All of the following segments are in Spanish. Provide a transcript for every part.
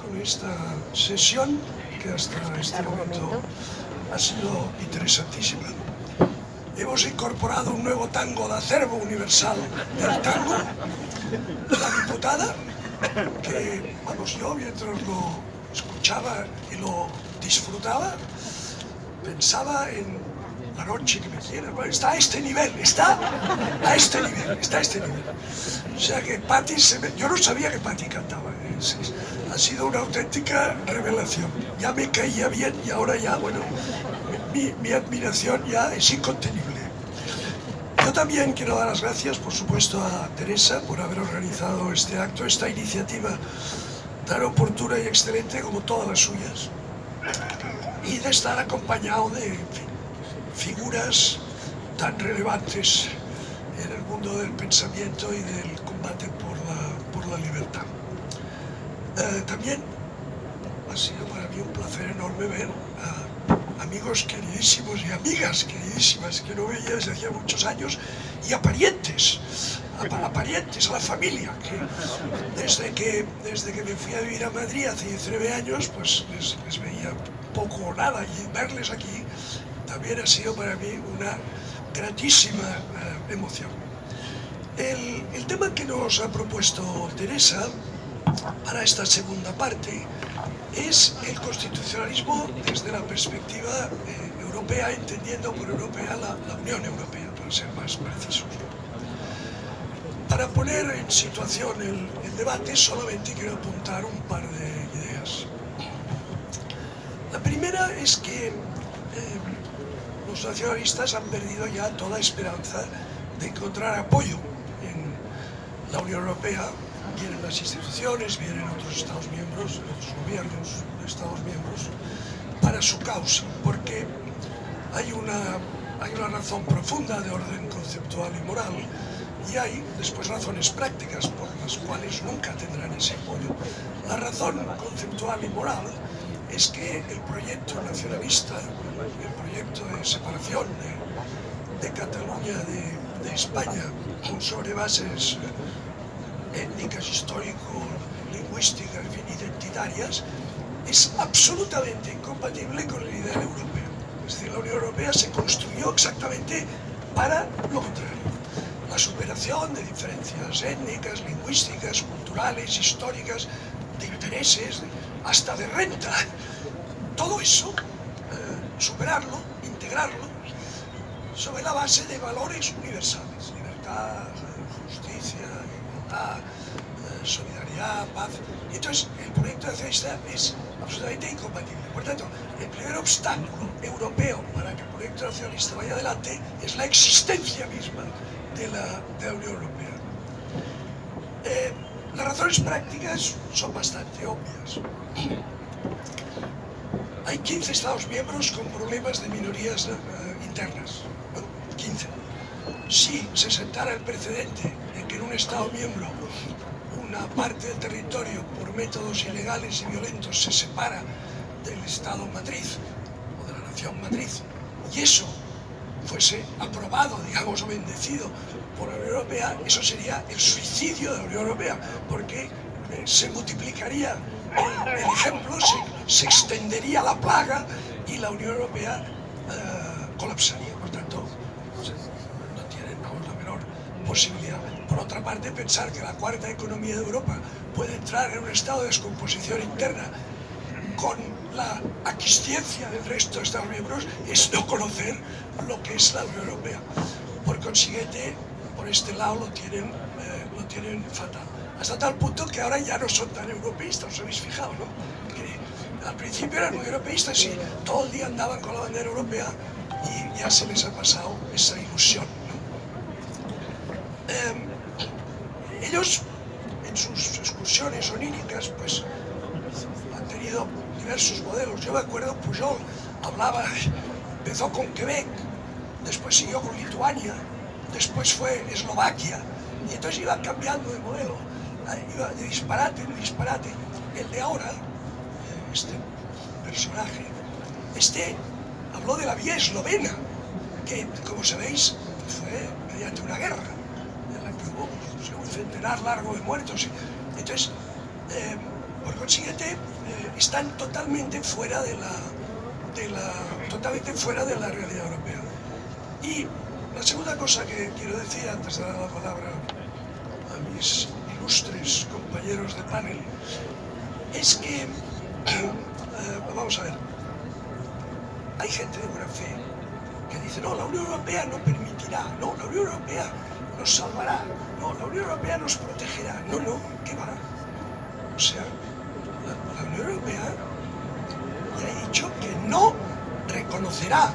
con esta sesión que hasta este momento ha sido interesantísima. Hemos incorporado un nuevo tango al acervo universal del tango. La diputada, que, vamos, yo mientras lo escuchaba y lo disfrutaba, pensaba en la noche que me quiera. Bueno, está a este nivel, está a este nivel. O sea que Patti yo no sabía que Patti cantaba. Ha sido una auténtica revelación. Ya me caía bien y ahora ya, bueno, mi admiración ya es incontenible. Yo también quiero dar las gracias, por supuesto, a Teresa por haber organizado este acto, esta iniciativa tan oportuna y excelente como todas las suyas, y de estar acompañado de, en fin, figuras tan relevantes en el mundo del pensamiento y del combate por la libertad. También ha sido para mí un placer enorme ver a amigos queridísimos y amigas queridísimas que no veía desde hacía muchos años, y a parientes, a la familia, que desde que me fui a vivir a Madrid hace 19 años, pues les veía poco o nada, y verles aquí también ha sido para mí una gratísima emoción. El tema que nos ha propuesto Teresa para esta segunda parte es el constitucionalismo desde la perspectiva europea, entendiendo por europea la Unión Europea, para ser más precisos. Para poner en situación el debate, solamente quiero apuntar un par de ideas. La primera es que los nacionalistas han perdido ya toda esperanza de encontrar apoyo en la Unión Europea, bien en las instituciones, bien en otros Estados miembros, en otros gobiernos de Estados miembros, para su causa, porque hay una razón profunda de orden conceptual y moral, y hay después razones prácticas por las cuales nunca tendrán ese apoyo. La razón conceptual y moral es que el proyecto nacionalista, el proyecto de separación de Cataluña de España sobre bases étnicas, histórico-lingüísticas, en fin, identitarias, es absolutamente incompatible con el ideal europeo. Es decir, la Unión Europea se construyó exactamente para lo contrario. La superación de diferencias étnicas, lingüísticas, culturales, históricas, de intereses, hasta de renta. Todo eso, superarlo, integrarlo, sobre la base de valores universales: libertad, justicia, igualdad, solidaridad, paz. Y entonces el proyecto nacionalista es absolutamente incompatible. Por tanto, el primer obstáculo europeo para que el proyecto nacionalista vaya adelante es la existencia misma de la Unión Europea. Las razones prácticas son bastante obvias. Hay 15 Estados miembros con problemas de minorías internas. Bueno, 15. Si se sentara el precedente de que en un Estado miembro una parte del territorio por métodos ilegales y violentos se separa del Estado matriz o de la nación matriz, y eso fuese aprobado, digamos, o bendecido por la Unión Europea, eso sería el suicidio de la Unión Europea, porque se multiplicaría el ejemplo, se extendería la plaga y la Unión Europea colapsaría. Por tanto, no tienen, vamos, la menor posibilidad. Por otra parte, pensar que la cuarta economía de Europa puede entrar en un estado de descomposición interna con la aquiescencia del resto de Estados miembros es no conocer lo que es la Unión Europea. Por consiguiente, por este lado lo tienen fatal. Hasta tal punto que ahora ya no son tan europeístas, os habéis fijado, ¿no? Que al principio eran muy europeístas y todo el día andaban con la bandera europea y ya se les ha pasado esa ilusión, ¿no? Ellos, en sus excursiones oníricas, pues han tenido diversos modelos. Yo me acuerdo, Pujol empezó con Quebec, después siguió con Lituania, después fue Eslovaquia, y entonces iba cambiando de modelo, iba de disparate en disparate. El de ahora, este personaje, habló de la vía eslovena, que, como sabéis, fue mediante una guerra, en la que hubo un centenar largo de muertos. Entonces, Por consiguiente, están totalmente fuera de la realidad europea. Y la segunda cosa que quiero decir antes de dar la palabra a mis ilustres compañeros de panel es que, vamos a ver, hay gente de buena fe que dice, no, la Unión Europea no permitirá, no, la Unión Europea nos salvará, no, la Unión Europea nos protegerá, no, ¿qué va? O sea, la Unión Europea ya he dicho que no reconocerá,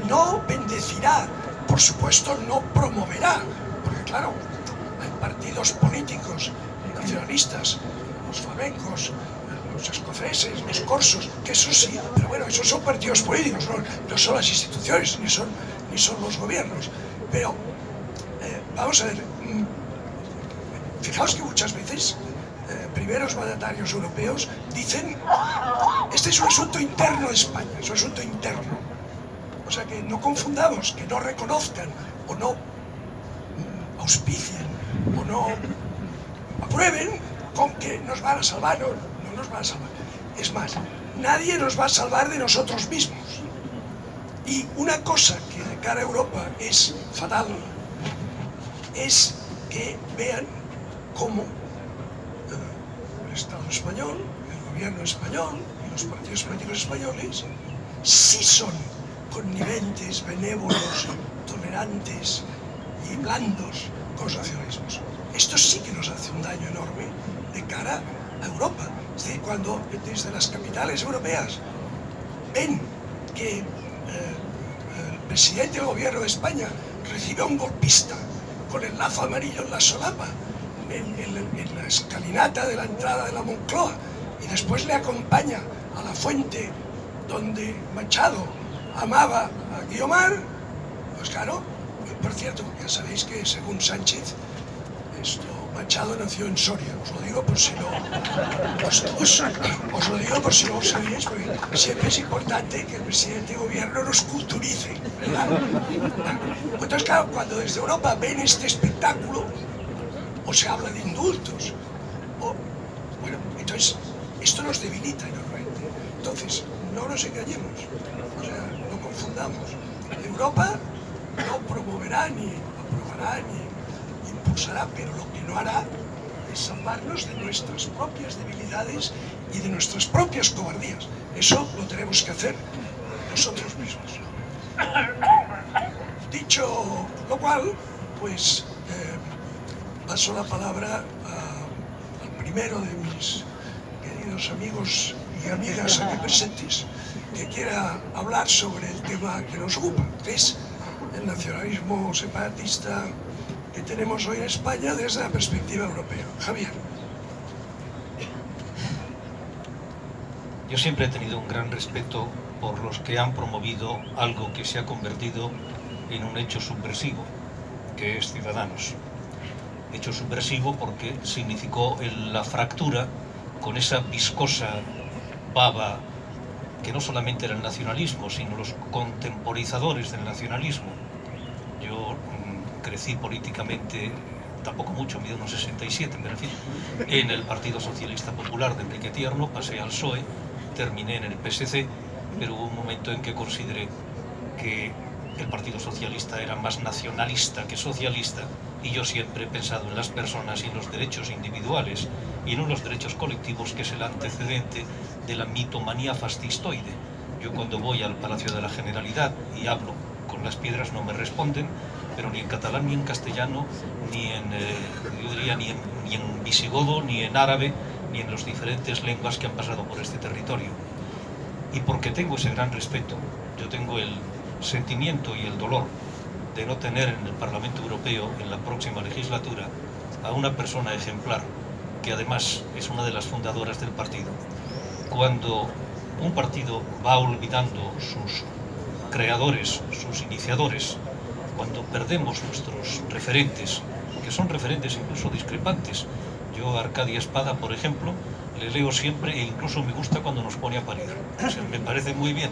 no bendecirá, por supuesto no promoverá, porque claro, hay partidos políticos nacionalistas, los flamencos, los escoceses, los corsos, que eso sí, pero bueno, esos son partidos políticos, no son las instituciones, ni son los gobiernos. Pero, vamos a ver, fijaos que muchas veces primeros mandatarios europeos dicen, este es un asunto interno de España, es un asunto interno. O sea que no confundamos, que no reconozcan o no auspicien o no aprueben con que nos van a salvar, no nos van a salvar. Es más, nadie nos va a salvar de nosotros mismos. Y una cosa que de cara a Europa es fatal es que vean cómo el Estado español, el gobierno español y los partidos políticos españoles sí son conniventes, benévolos, tolerantes y blandos con los nacionalismos. Esto sí que nos hace un daño enorme de cara a Europa. Es decir, cuando desde las capitales europeas ven que el presidente del gobierno de España recibe a un golpista con el lazo amarillo en la solapa, en la escalinata de la entrada de la Moncloa, y después le acompaña a la fuente donde Machado amaba a Guiomar, pues claro, por cierto, ya sabéis que según Sánchez, Machado nació en Soria, os lo digo por si no os lo digo por si no lo sabíais, porque siempre es importante que el presidente de gobierno nos culturice, ¿verdad? Entonces claro, cuando desde Europa ven este espectáculo, o se habla de indultos, o bueno, entonces esto nos debilita enormemente. Entonces, no nos engañemos, o sea, no confundamos. Europa no promoverá, ni aprobará, ni impulsará, pero lo que no hará es salvarnos de nuestras propias debilidades y de nuestras propias cobardías. Eso lo tenemos que hacer nosotros mismos. Dicho lo cual, pues paso la palabra al primero de mis queridos amigos y amigas aquí presentes, que quiera hablar sobre el tema que nos ocupa, que es el nacionalismo separatista que tenemos hoy en España desde la perspectiva europea. Javier. Yo siempre he tenido un gran respeto por los que han promovido algo que se ha convertido en un hecho subversivo, que es Ciudadanos. Hecho subversivo porque significó la fractura con esa viscosa baba que no solamente era el nacionalismo, sino los contemporizadores del nacionalismo. Yo crecí políticamente, tampoco mucho, mido unos 67, pero en fin, en el Partido Socialista Popular de Enrique Tierno, pasé al PSOE, terminé en el PSC, pero hubo un momento en que consideré que el Partido Socialista era más nacionalista que socialista, y yo siempre he pensado en las personas y en los derechos individuales y no en los derechos colectivos, que es el antecedente de la mitomanía fascistoide. Yo cuando voy al Palacio de la Generalidad y hablo con las piedras no me responden, pero ni en catalán ni en castellano, ni en, yo diría, ni en visigodo, ni en árabe, ni en las diferentes lenguas que han pasado por este territorio. Y porque tengo ese gran respeto, yo tengo el sentimiento y el dolor de no tener en el Parlamento Europeo en la próxima legislatura a una persona ejemplar, que además es una de las fundadoras del partido. Cuando un partido va olvidando sus creadores, sus iniciadores, cuando perdemos nuestros referentes, que son referentes incluso discrepantes. Yo a Arcadia Espada, por ejemplo, le leo siempre e incluso me gusta cuando nos pone a parir. O sea, me parece muy bien,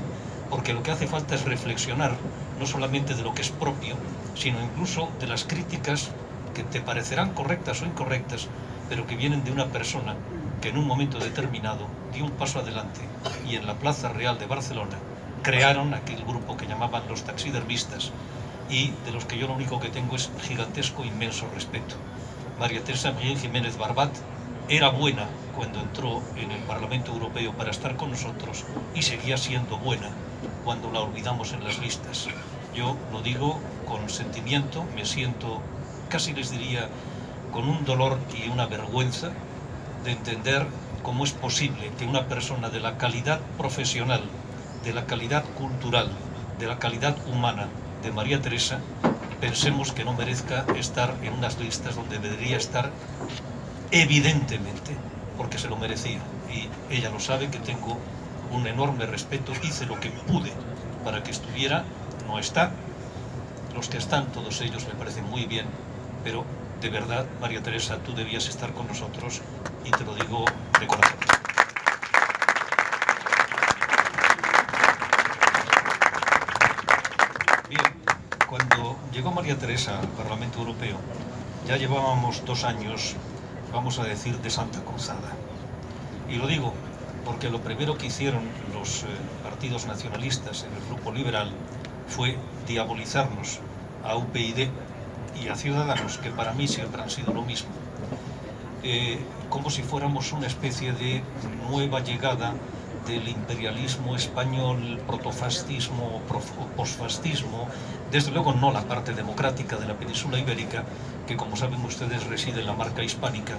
porque lo que hace falta es reflexionar no solamente de lo que es propio, sino incluso de las críticas que te parecerán correctas o incorrectas, pero que vienen de una persona que en un momento determinado dio un paso adelante y en la Plaza Real de Barcelona crearon aquel grupo que llamaban los taxidermistas y de los que yo lo único que tengo es gigantesco, inmenso respeto. María Teresa Miguel Jiménez Barbat era buena cuando entró en el Parlamento Europeo para estar con nosotros y seguía siendo buena cuando la olvidamos en las listas. Yo lo digo con sentimiento, me siento, casi les diría, con un dolor y una vergüenza de entender cómo es posible que una persona de la calidad profesional, de la calidad cultural, de la calidad humana de María Teresa, pensemos que no merezca estar en unas listas donde debería estar evidentemente, porque se lo merecía. Y ella lo sabe, que tengo un enorme respeto, hice lo que pude para que estuviera, no está. Los que están, todos ellos me parecen muy bien, pero de verdad, María Teresa, tú debías estar con nosotros y te lo digo de corazón. Bien, cuando llegó María Teresa al Parlamento Europeo, ya llevábamos 2 años, vamos a decir, de Santa Cruzada. Y lo digo porque lo primero que hicieron los partidos nacionalistas en el Grupo Liberal fue diabolizarnos a UPyD y a Ciudadanos, que para mí siempre han sido lo mismo, como si fuéramos una especie de nueva llegada del imperialismo español, protofascismo, posfascismo, desde luego no la parte democrática de la península ibérica, que como saben ustedes reside en la marca hispánica,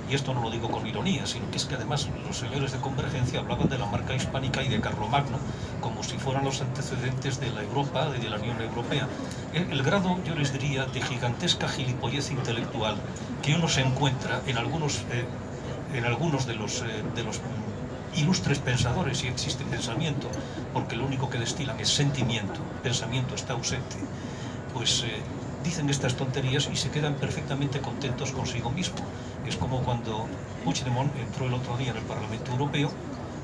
y esto no lo digo con ironía, sino que es que además los señores de Convergencia hablaban de la marca hispánica y de Carlomagno como si fueran los antecedentes de la Europa, de la Unión Europea. El grado, yo les diría, de gigantesca gilipollez intelectual que uno se encuentra en algunos de los ilustres pensadores, y existe pensamiento, porque lo único que destilan es sentimiento, pensamiento está ausente, pues dicen estas tonterías y se quedan perfectamente contentos consigo mismo. Es como cuando Puigdemont entró el otro día en el Parlamento Europeo,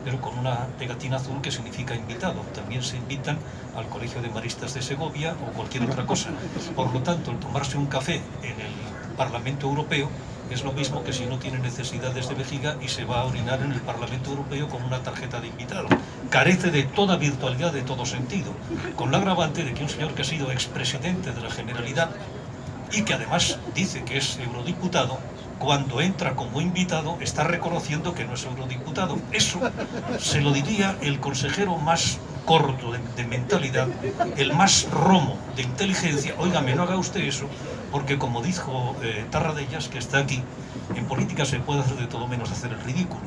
pero con una pegatina azul que significa invitado. También se invitan al Colegio de Maristas de Segovia o cualquier otra cosa. Por lo tanto, el tomarse un café en el Parlamento Europeo es lo mismo que si no tiene necesidades de vejiga y se va a orinar en el Parlamento Europeo con una tarjeta de invitado. Carece de toda virtualidad, de todo sentido, con la agravante de que un señor que ha sido expresidente de la Generalidad y que además dice que es eurodiputado, cuando entra como invitado está reconociendo que no es eurodiputado. Eso se lo diría el consejero más corto de mentalidad, el más romo de inteligencia. Óigame, no haga usted eso, porque como dijo Tarradellas, que está aquí, en política se puede hacer de todo menos hacer el ridículo.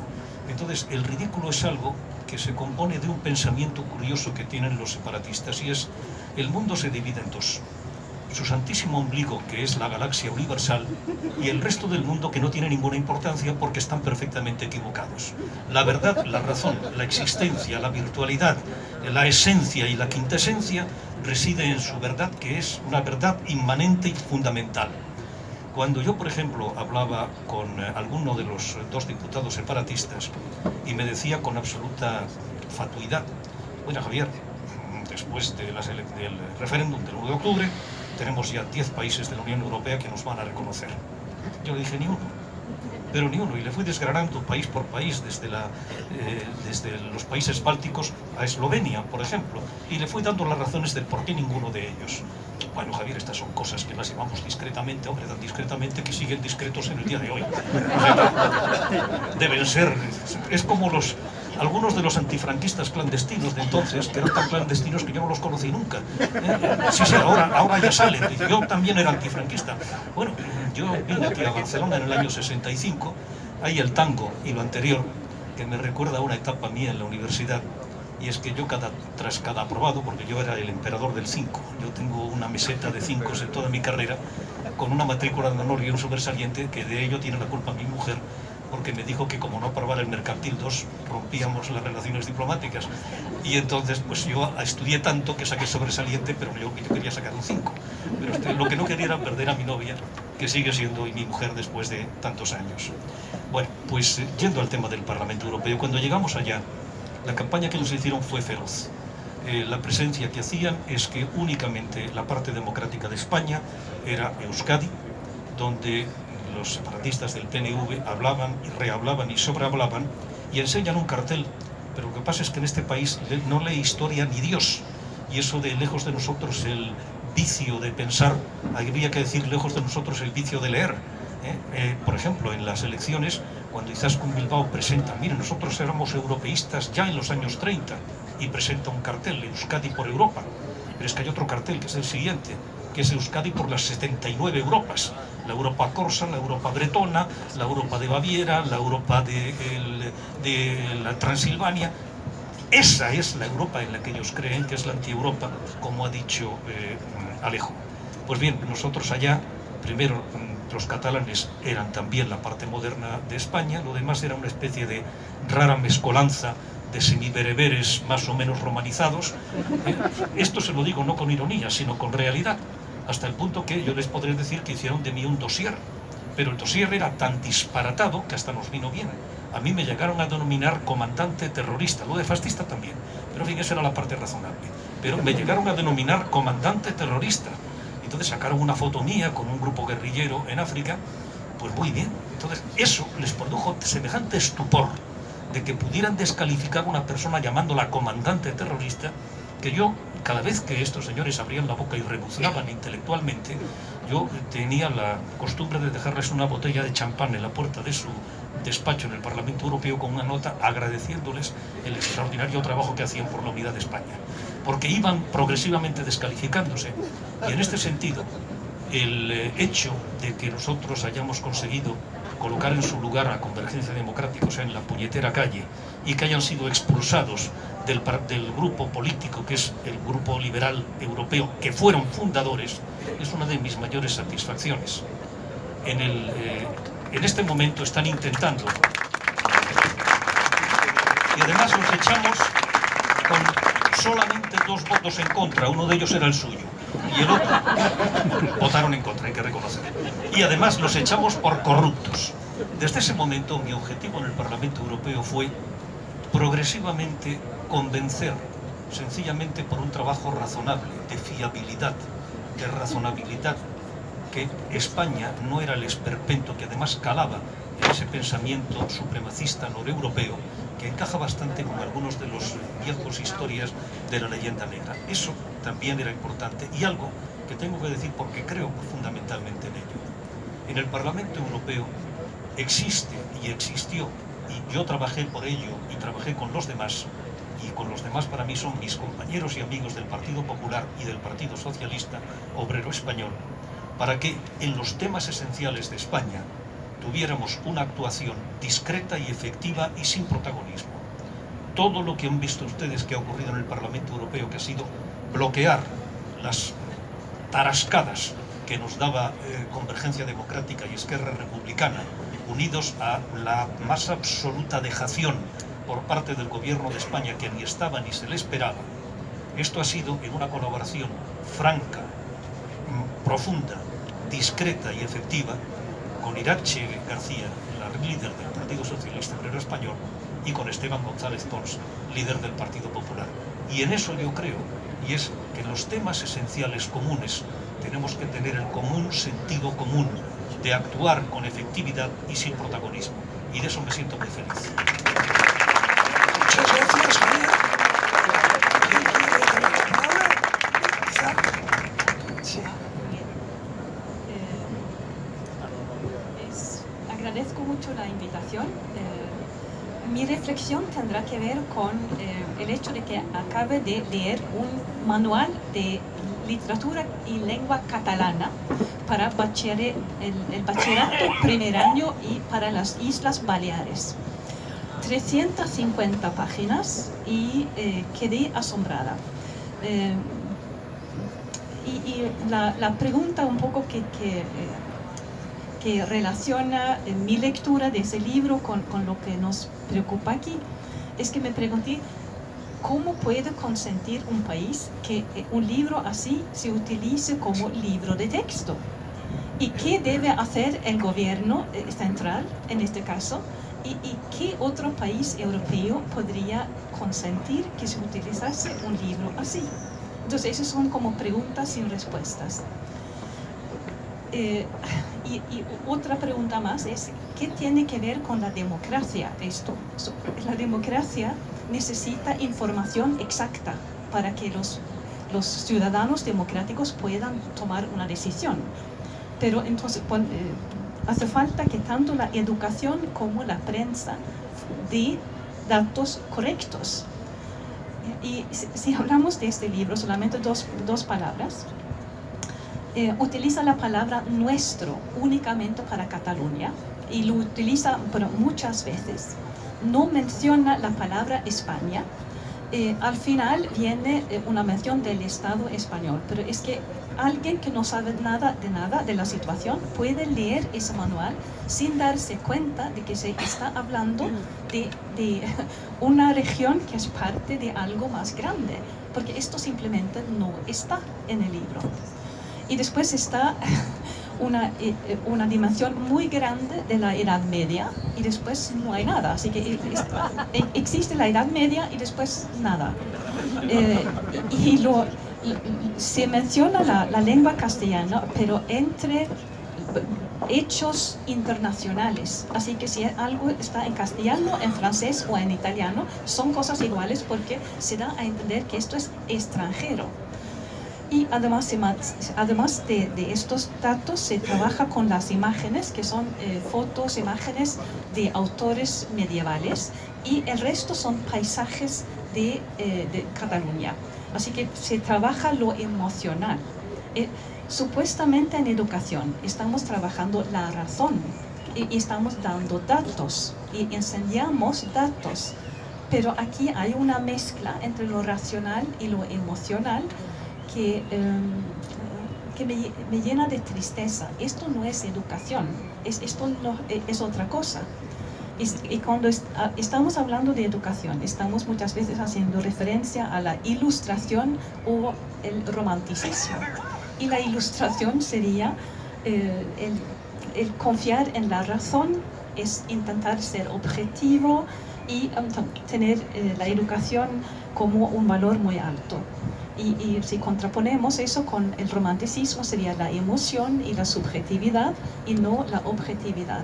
Entonces, el ridículo es algo que se compone de un pensamiento curioso que tienen los separatistas, y es: el mundo se divide en dos. Su santísimo ombligo, que es la galaxia universal, y el resto del mundo, que no tiene ninguna importancia porque están perfectamente equivocados. La verdad, la razón, la existencia, la virtualidad, la esencia y la quintesencia reside en su verdad, que es una verdad inmanente y fundamental. Cuando yo, por ejemplo, hablaba con alguno de los 2 diputados separatistas y me decía con absoluta fatuidad: bueno, Javier, después del referéndum del 1 de octubre, tenemos ya 10 países de la Unión Europea que nos van a reconocer. Yo le dije: ni uno, pero ni uno, y le fui desgranando país por país, desde los países bálticos a Eslovenia, por ejemplo, y le fui dando las razones del por qué ninguno de ellos. Bueno, Javier, estas son cosas que las llevamos discretamente, hombre, tan discretamente que siguen discretos en el día de hoy. O sea, deben ser, es como algunos de los antifranquistas clandestinos de entonces, que eran tan clandestinos que yo no los conocí nunca. Sí, ahora ya salen. Yo también era antifranquista. Bueno, yo vine aquí a Barcelona en el año 65, hay el tango y lo anterior, que me recuerda a una etapa mía en la universidad, y es que yo tras cada aprobado, porque yo era el emperador del 5, yo tengo una meseta de 5 en toda mi carrera, con una matrícula de honor y un sobresaliente, que de ello tiene la culpa mi mujer, porque me dijo que como no aprobara el mercantil 2, rompíamos las relaciones diplomáticas. Y entonces, pues yo estudié tanto que saqué sobresaliente, pero yo quería sacar un 5. Pero lo que no quería era perder a mi novia, que sigue siendo mi mujer después de tantos años. Bueno, pues yendo al tema del Parlamento Europeo, cuando llegamos allá, la campaña que nos hicieron fue feroz. La presencia que hacían es que únicamente la parte democrática de España era Euskadi, donde los separatistas del PNV hablaban y rehablaban y sobrehablaban y enseñan un cartel, pero lo que pasa es que en este país no lee historia ni Dios, y eso de lejos de nosotros el vicio de pensar, habría que decir lejos de nosotros el vicio de leer. Por ejemplo, en las elecciones, cuando Izaskun Bilbao presenta, miren, nosotros éramos europeístas ya en los años 30, y presenta un cartel, Euskadi por Europa, pero es que hay otro cartel que es el siguiente, que es Euskadi por las 79 Europas, la Europa corsa, la Europa bretona, la Europa de Baviera, la Europa de la Transilvania. Esa es la Europa en la que ellos creen, que es la anti-Europa, como ha dicho Alejo. Pues bien, nosotros allá, primero, los catalanes eran también la parte moderna de España, lo demás era una especie de rara mezcolanza de semibereberes más o menos romanizados. Esto se lo digo no con ironía, sino con realidad, hasta el punto que yo les podré decir que hicieron de mí un dossier, pero el dossier era tan disparatado que hasta nos vino bien. A mí me llegaron a denominar comandante terrorista, lo de fascista también, pero en fin, esa era la parte razonable. Pero me llegaron a denominar comandante terrorista. Entonces sacaron una foto mía con un grupo guerrillero en África, pues muy bien. Entonces eso les produjo semejante estupor de que pudieran descalificar a una persona llamándola comandante terrorista, que yo, cada vez que estos señores abrían la boca y rebuznaban intelectualmente, yo tenía la costumbre de dejarles una botella de champán en la puerta de su despacho en el Parlamento Europeo con una nota agradeciéndoles el extraordinario trabajo que hacían por la unidad de España, porque iban progresivamente descalificándose. Y en este sentido, el hecho de que nosotros hayamos conseguido colocar en su lugar a Convergencia Democrática, o sea, en la puñetera calle, y que hayan sido expulsados del grupo político, que es el Grupo Liberal Europeo, que fueron fundadores, es una de mis mayores satisfacciones. En este momento están intentando, y además los echamos con solamente 2 votos en contra, uno de ellos era el suyo, y el otro votaron en contra, hay que reconocerlo. Y además los echamos por corruptos. Desde ese momento mi objetivo en el Parlamento Europeo fue progresivamente convencer, sencillamente por un trabajo razonable, de fiabilidad, de razonabilidad, que España no era el esperpento que además calaba en ese pensamiento supremacista noreuropeo que encaja bastante con algunos de los viejos historias de la leyenda negra. Eso también era importante, y algo que tengo que decir porque creo fundamentalmente en ello. En el Parlamento Europeo existe y existió, y yo trabajé por ello y trabajé con los demás, y con los demás para mí son mis compañeros y amigos del Partido Popular y del Partido Socialista Obrero Español, para que en los temas esenciales de España tuviéramos una actuación discreta y efectiva y sin protagonismo. Todo lo que han visto ustedes que ha ocurrido en el Parlamento Europeo, que ha sido bloquear las tarascadas que nos daba Convergencia Democrática y Esquerra Republicana, unidos a la más absoluta dejación por parte del Gobierno de España, que ni estaba ni se le esperaba. Esto ha sido en una colaboración franca, profunda, discreta y efectiva con Irache García, la líder del Partido Socialista Obrero Español, y con Esteban González Pons, líder del Partido Popular. Y en eso yo creo, y es que en los temas esenciales comunes tenemos que tener el común sentido común de actuar con efectividad y sin protagonismo. Y de eso me siento muy feliz. Muchas gracias, María. ¿Quién quiere tener la palabra? Sí. Agradezco mucho la invitación. Mi reflexión tendrá que ver con el hecho de que acabe de leer un manual de literatura y lengua catalana para el bachillerato primer año y para las Islas Baleares. 350 páginas y quedé asombrada. Y la pregunta un poco que relaciona mi lectura de ese libro con lo que nos preocupa aquí, es que me pregunté cómo puede consentir un país que un libro así se utilice como libro de texto, y qué debe hacer el gobierno central en este caso, y qué otro país europeo podría consentir que se utilizase un libro así. Entonces esas son como preguntas sin respuestas. Y otra pregunta más es, ¿qué tiene que ver con la democracia esto? La democracia necesita información exacta para que los ciudadanos democráticos puedan tomar una decisión. Pero entonces hace falta que tanto la educación como la prensa dé datos correctos. Y si hablamos de este libro, solamente dos palabras. Utiliza la palabra nuestro únicamente para Cataluña y lo utiliza muchas veces. No menciona la palabra España. Al final viene una mención del Estado español, pero es que alguien que no sabe nada de la situación puede leer ese manual sin darse cuenta de que se está hablando de una región que es parte de algo más grande, porque esto simplemente no está en el libro. Y después está una dimensión muy grande de la Edad Media y después no hay nada. Así que existe la Edad Media y después nada. Se menciona la lengua castellana, pero entre hechos internacionales. Así que si algo está en castellano, en francés o en italiano, son cosas iguales porque se da a entender que esto es extranjero. Y además de estos datos se trabaja con las imágenes, que son fotos, imágenes de autores medievales, y el resto son paisajes de Cataluña. Así que se trabaja lo emocional. Supuestamente en educación estamos trabajando la razón y estamos dando datos y enseñamos datos, pero aquí hay una mezcla entre lo racional y lo emocional que me llena de tristeza. Esto no es educación, esto no, es otra cosa. Y cuando estamos hablando de educación, estamos muchas veces haciendo referencia a la ilustración o el romanticismo. Y la ilustración sería el confiar en la razón, es intentar ser objetivo y tener la educación como un valor muy alto. Y si contraponemos eso con el romanticismo, sería la emoción y la subjetividad y no la objetividad.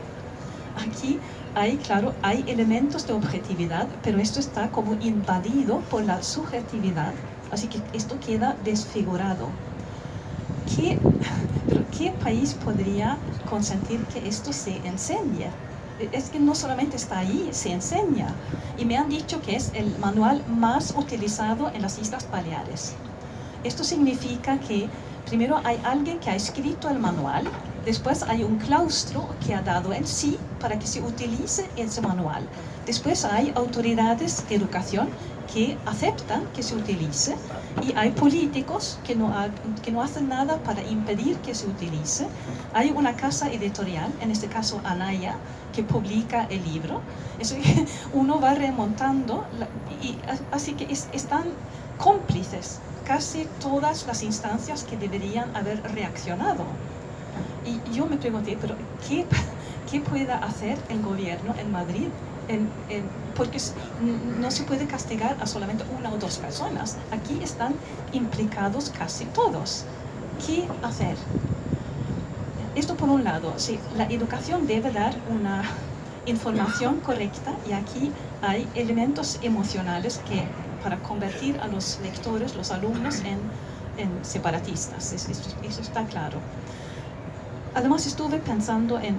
Aquí hay elementos de objetividad, pero esto está como invadido por la subjetividad, así que esto queda desfigurado. ¿Qué país podría consentir que esto se enseñe? Es que no solamente está ahí, se enseña. Y me han dicho que es el manual más utilizado en las Islas Baleares. Esto significa que primero hay alguien que ha escrito el manual, después hay un claustro que ha dado el sí para que se utilice ese manual. Después hay autoridades de educación que aceptan que se utilice y hay políticos que no hacen nada para impedir que se utilice. Hay una casa editorial, en este caso Anaya, que publica el libro. Eso uno va remontando, así que están cómplices casi todas las instancias que deberían haber reaccionado. Y yo me pregunté, pero ¿qué puede hacer el gobierno en Madrid? Porque no se puede castigar a solamente una o dos personas. Aquí están implicados casi todos. ¿Qué hacer? Esto por un lado, sí, la educación debe dar una información correcta y aquí hay elementos emocionales para convertir a los lectores, los alumnos, en separatistas. Eso está claro. Además estuve pensando en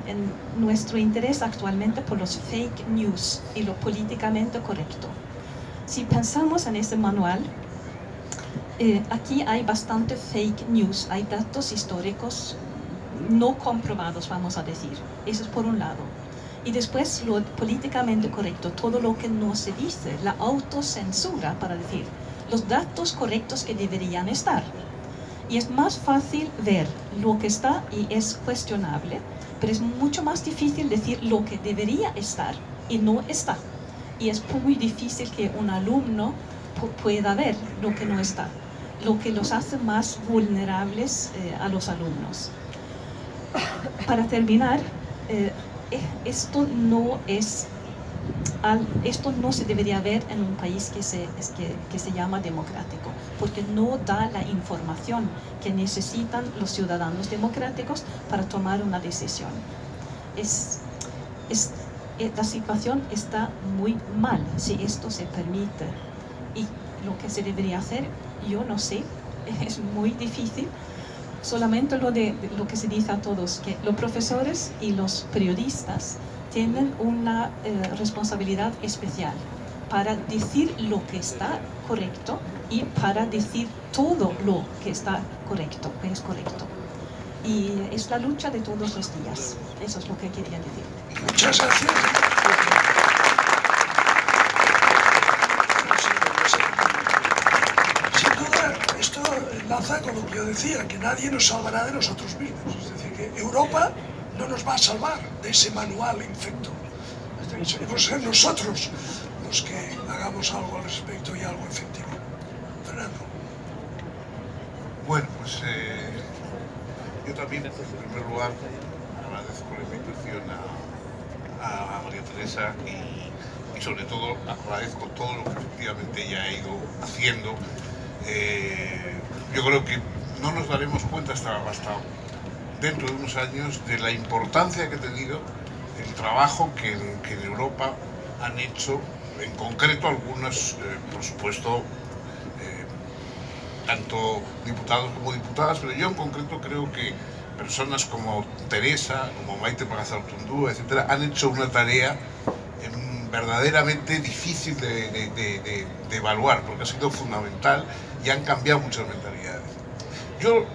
nuestro interés actualmente por los fake news y lo políticamente correcto. Si pensamos en este manual, aquí hay bastante fake news, hay datos históricos no comprobados, vamos a decir. Eso es por un lado. Y después lo políticamente correcto, todo lo que no se dice, la autocensura, para decir los datos correctos que deberían estar. Y es más fácil ver lo que está y es cuestionable, pero es mucho más difícil decir lo que debería estar y no está. Y es muy difícil que un alumno pueda ver lo que no está, lo que los hace más vulnerables a los alumnos. Para terminar, esto no es esto no se debería ver en un país que se llama democrático, porque no da la información que necesitan los ciudadanos democráticos para tomar una decisión. La situación está muy mal si esto se permite, y lo que se debería hacer, yo no sé, es muy difícil. Solamente lo que se dice a todos, que los profesores y los periodistas tienen una responsabilidad especial para decir lo que está correcto y para decir todo lo que está correcto, que es correcto. Y es la lucha de todos los días. Eso es lo que quería decir. Muchas gracias. Sin duda, esto enlaza con lo que yo decía, que nadie nos salvará de nosotros mismos. Es decir, que Europa no nos va a salvar de ese manual infecto. Tenemos que ser nosotros los que hagamos algo al respecto y algo efectivo. Fernando. Bueno, pues yo también, en primer lugar, agradezco la invitación a María Teresa y sobre todo agradezco todo lo que efectivamente ella ha ido haciendo. Yo creo que no nos daremos cuenta hasta dentro de unos años de la importancia que ha tenido el trabajo que en Europa han hecho, en concreto algunos, por supuesto, tanto diputados como diputadas, pero yo en concreto creo que personas como Teresa, como Maite Pagazaurtundúa, etcétera, han hecho una tarea verdaderamente difícil de evaluar, porque ha sido fundamental y han cambiado muchas mentalidades. Yo,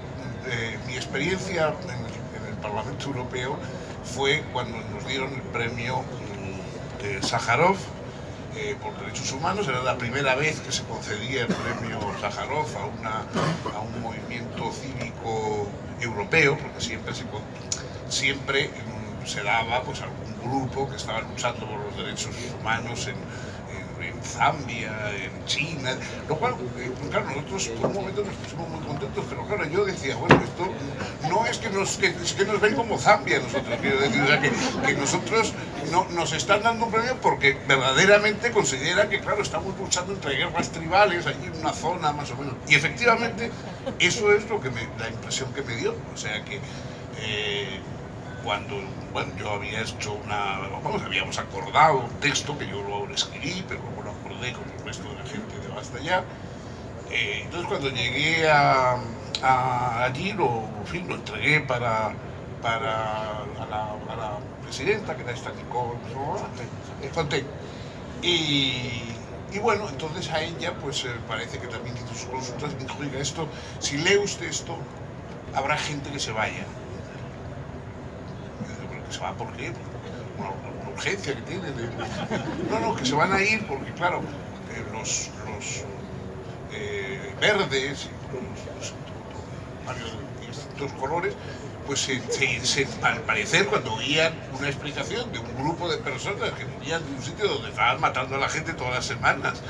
mi experiencia en el Parlamento Europeo fue cuando nos dieron el premio Sájarov por derechos humanos. Era la primera vez que se concedía el premio Sájarov a un movimiento cívico europeo, porque siempre se daba pues, a algún grupo que estaba luchando por los derechos humanos en Zambia, en China, lo cual, claro, nosotros por un momento nos pusimos muy contentos, pero claro, yo decía, bueno, esto no es que nos ven como Zambia nosotros, quiero decir, o sea, que nosotros nos están dando un premio porque verdaderamente consideran que, claro, estamos luchando entre guerras tribales, allí en una zona más o menos, y efectivamente eso es la impresión que me dio, o sea que cuando, bueno, yo había hecho habíamos acordado un texto que yo lo escribí, pero luego lo acordé con el resto de la gente de Basta Ya. Entonces cuando llegué allí, lo entregué a la presidenta, que era esta Nicole Fontaine. Y bueno, entonces a ella, pues parece que también hizo sus consultas y me dijo, oiga, esto, si lee usted esto, habrá gente que se vaya. ¿Se va por qué? Una urgencia que tiene. No, que se van a ir porque, claro, los verdes y los varios distintos colores, pues al parecer, cuando oían una explicación de un grupo de personas que venían de un sitio donde estaban matando a la gente todas las semanas,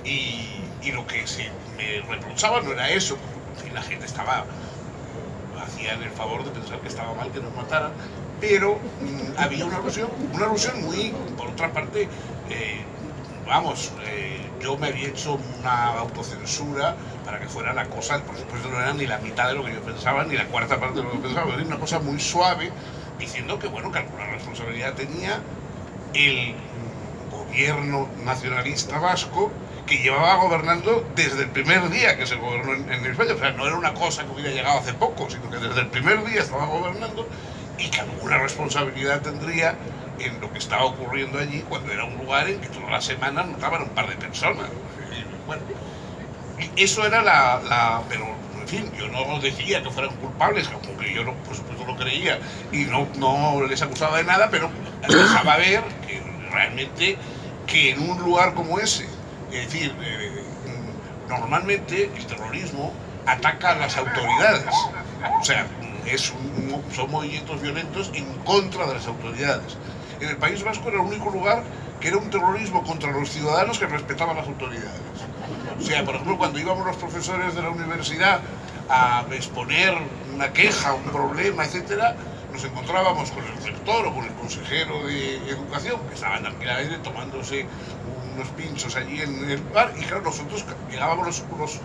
y lo que se me reprochaba no era eso, porque en fin, la gente hacían el favor de pensar que estaba mal que nos mataran, pero había una alusión muy, por otra parte, yo me había hecho una autocensura para que fuera la cosa, por supuesto no era ni la mitad de lo que yo pensaba, ni la cuarta parte de lo que pensaba, era una cosa muy suave, diciendo que, bueno, que alguna responsabilidad tenía el gobierno nacionalista vasco, que llevaba gobernando desde el primer día que se gobernó en España. O sea, no era una cosa que hubiera llegado hace poco, sino que desde el primer día estaba gobernando y que alguna responsabilidad tendría en lo que estaba ocurriendo allí, cuando era un lugar en que todas las semanas mataban a un par de personas. Y, bueno, eso era pero, en fin, yo no decía que fueran culpables, aunque yo, por supuesto, lo creía y no les acusaba de nada, pero dejaba ver que realmente que en un lugar como ese, es decir, normalmente el terrorismo ataca a las autoridades, o sea, son movimientos violentos en contra de las autoridades. En el País Vasco era el único lugar que era un terrorismo contra los ciudadanos que respetaban las autoridades. O sea, por ejemplo, cuando íbamos los profesores de la universidad a exponer una queja, un problema, etcétera, nos encontrábamos con el rector o con el consejero de educación, que estaban tranquilamente tomándose unos pinchos allí en el bar, y claro, nosotros llegábamos los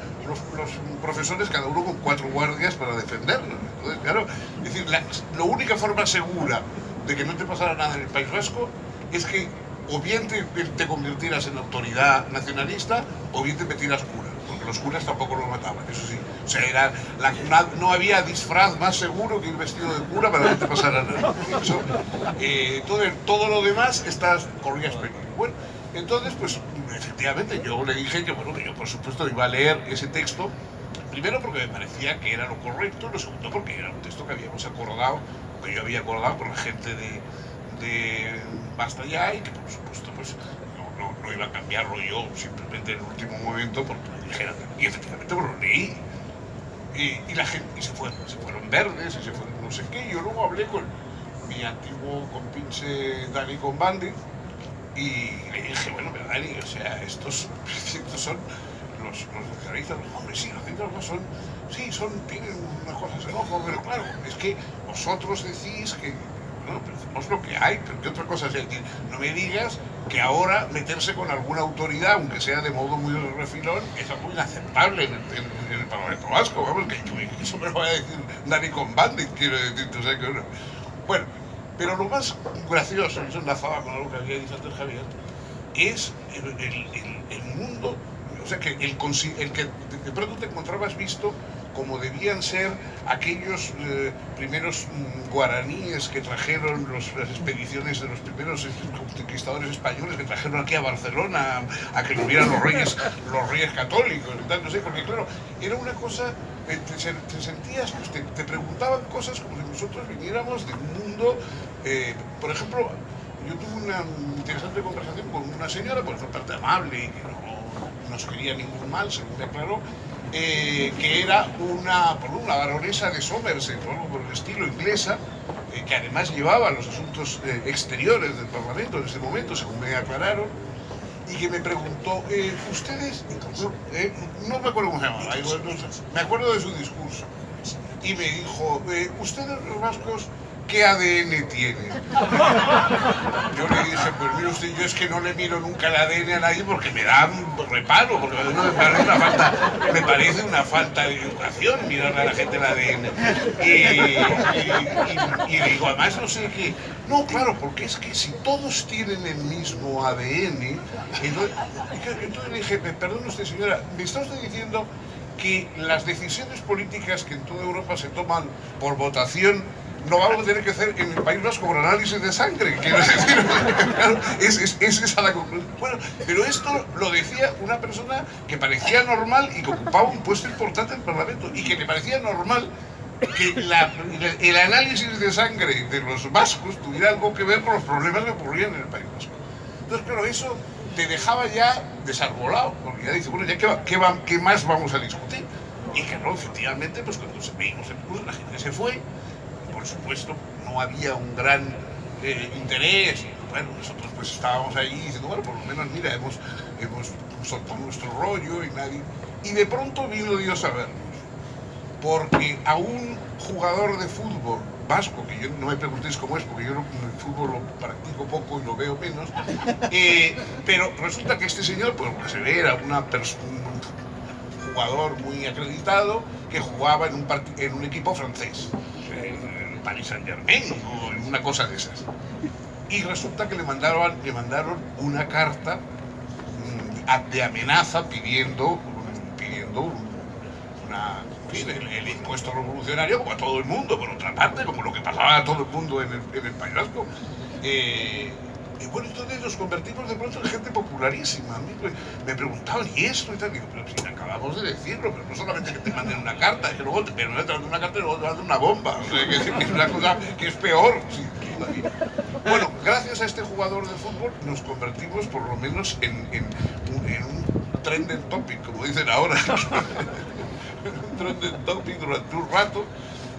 profesores, cada uno con 4 guardias para defendernos. Entonces, claro, es decir, la única forma segura de que no te pasara nada en el País Vasco es que o bien te convirtieras en autoridad nacionalista o bien te metieras cura, porque los curas tampoco lo mataban, eso sí. O sea, no había disfraz más seguro que ir vestido de cura para que no te pasara nada. Eso, todo lo demás corrías peligro. Bueno, entonces, pues, efectivamente, yo le dije que, bueno, que yo, por supuesto, iba a leer ese texto, primero porque me parecía que era lo correcto, lo segundo porque era un texto que habíamos acordado, que yo había acordado con la gente de Basta Ya, y que, por supuesto, pues, no iba a cambiarlo yo simplemente en el último momento porque me dijeran, y efectivamente, pues, lo leí. Y la gente, se fueron verdes, y se fueron no sé qué, y yo luego hablé con mi antiguo compinche Dani Combandi, y le dije, bueno, pero Dani, o sea, estos son los nacionalistas, hombre, sí, los centros son, sí, tienen una cosa xenófoba, pero claro, es que vosotros decís que, bueno, pero hacemos lo que hay, pero ¿qué otra cosa es decir? No me digas que ahora meterse con alguna autoridad, aunque sea de modo muy refilón, es algo inaceptable en el Parlamento Vasco, vamos, que eso me lo va a decir Dani Combandi, quiero decirte, o sea que bueno, pero lo más gracioso, y eso enlazaba con algo que había dicho antes Javier, es el mundo, o sea, que el que de pronto te encontrabas visto como debían ser aquellos primeros guaraníes que trajeron las expediciones de los primeros conquistadores españoles, que trajeron aquí a Barcelona a que lo vieran los reyes católicos y tal, no sé, porque claro, era una cosa, te sentías, pues te preguntaban cosas como si nosotros viniéramos de un mundo, por ejemplo, yo tuve una interesante conversación con una señora, por parte amable y que no nos quería ningún mal, según me aclaró, que era una baronesa de Somerset o algo por el estilo, inglesa, que además llevaba los asuntos exteriores del Parlamento en ese momento, según me aclararon, y que me preguntó, ustedes, no me acuerdo cómo se llamaba, me acuerdo de su discurso, y me dijo, ustedes los vascos, ¿qué ADN tienen? Yo le dije, pues mire usted, yo es que no le miro nunca el ADN a nadie porque me da un reparo, porque me parece una falta de educación mirar a la gente el ADN. Y digo, además no sé qué. No, claro, porque es que si todos tienen el mismo ADN, entonces le dije, perdón usted señora, ¿me está usted diciendo que las decisiones políticas que en toda Europa se toman por votación no vamos a tener que hacer en el País Vasco por análisis de sangre? Quiero decir, claro, es esa la conclusión. Bueno, pero esto lo decía una persona que parecía normal y que ocupaba un puesto importante en el Parlamento, y que le parecía normal que el análisis de sangre de los vascos tuviera algo que ver con los problemas que ocurrían en el País Vasco. Entonces, claro, eso te dejaba ya desarbolado, porque ya dice, bueno, ya ¿qué más vamos a discutir? Y que no, efectivamente, pues cuando se vimos el curso, la gente se fue. Por supuesto, no había un gran interés. Bueno, nosotros pues estábamos ahí diciendo, bueno, por lo menos, mira, hemos soltado nuestro rollo y nadie... Y de pronto vino Dios a vernos, porque a un jugador de fútbol vasco, que yo no me preguntéis cómo es, porque yo el fútbol lo practico poco y lo veo menos, pero resulta que este señor, pues lo que se ve, era un jugador muy acreditado que jugaba en un equipo francés. Paris Saint-Germain o una cosa de esas. Y resulta que le mandaron una carta de amenaza pidiendo el impuesto revolucionario, como a todo el mundo, por otra parte, como lo que pasaba a todo el mundo en el País Vasco. Y bueno, entonces nos convertimos de pronto en gente popularísima. A mí me preguntaban, ¿y esto? Y tal. Digo, pero si acabamos de decirlo, pero no solamente que te manden una carta, es que luego te mandan una carta y luego te mandan una bomba. O sea, que es una cosa que es peor. Sí, todavía. Bueno, gracias a este jugador de fútbol nos convertimos por lo menos en un trending topic, como dicen ahora. Un trending topic durante un rato,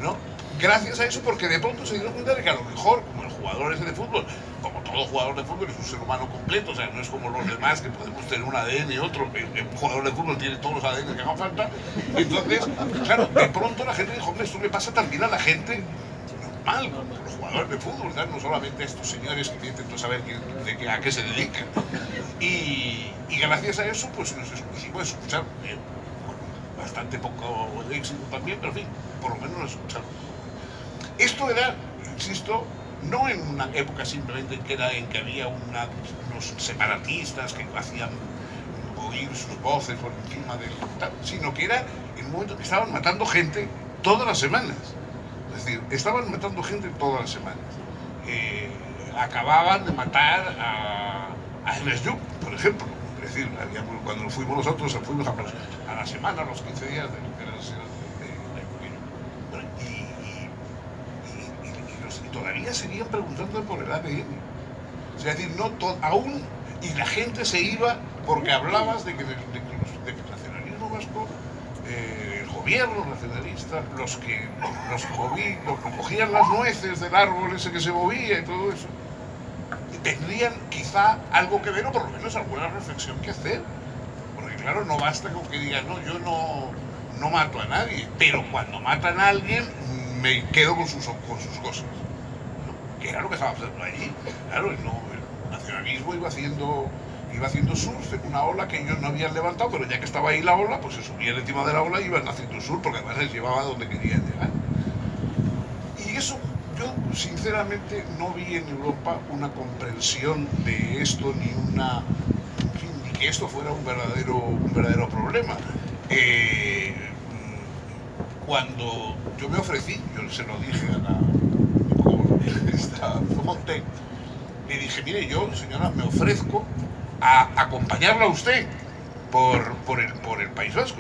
¿no? Gracias a eso, porque de pronto se dieron cuenta de que a lo mejor, como el jugador ese de fútbol, como todo jugador de fútbol, es un ser humano completo, o sea, no es como los demás que podemos tener un ADN y otro, un jugador de fútbol tiene todos los ADN que hagan falta. Entonces, claro, de pronto la gente dijo, hombre, esto le pasa también a la gente normal, jugadores de fútbol, ¿no? No solamente a estos señores que intento saber a qué se dedican. Y gracias a eso, pues nos hicimos escuchar, con bastante poco éxito también, pero en fin, por lo menos nos escucharon. Esto era, insisto, no en una época simplemente en que había unos separatistas que hacían oír sus voces por encima del tal, sino que era en un momento que estaban matando gente todas las semanas. Es decir, estaban matando gente todas las semanas. Acababan de matar a Ernest Lluch, por ejemplo. Es decir, cuando fuimos nosotros, fuimos a la semana, a los 15 días de la y todavía seguían preguntando por el ADN. Es decir, aún, y la gente se iba porque hablabas de que el nacionalismo vasco, el gobierno nacionalista, los que cogían las nueces del árbol ese que se movía y todo eso, tendrían quizá algo que ver o por lo menos alguna reflexión que hacer. Porque claro, no basta con que digan, no, yo no mato a nadie, pero cuando matan a alguien me quedo con sus cosas. Que era lo que estaba pasando allí. Claro, el nacionalismo iba haciendo surf en una ola que ellos no habían levantado, pero ya que estaba ahí la ola, pues se subían encima de la ola y iban haciendo surf, porque además les llevaba a donde querían llegar. Y eso, yo sinceramente no vi en Europa una comprensión de esto, ni que esto fuera un verdadero problema. Cuando yo me ofrecí, yo se lo dije a Montaigne, le dije, mire, yo, señora, me ofrezco a acompañarla a usted por el País Vasco.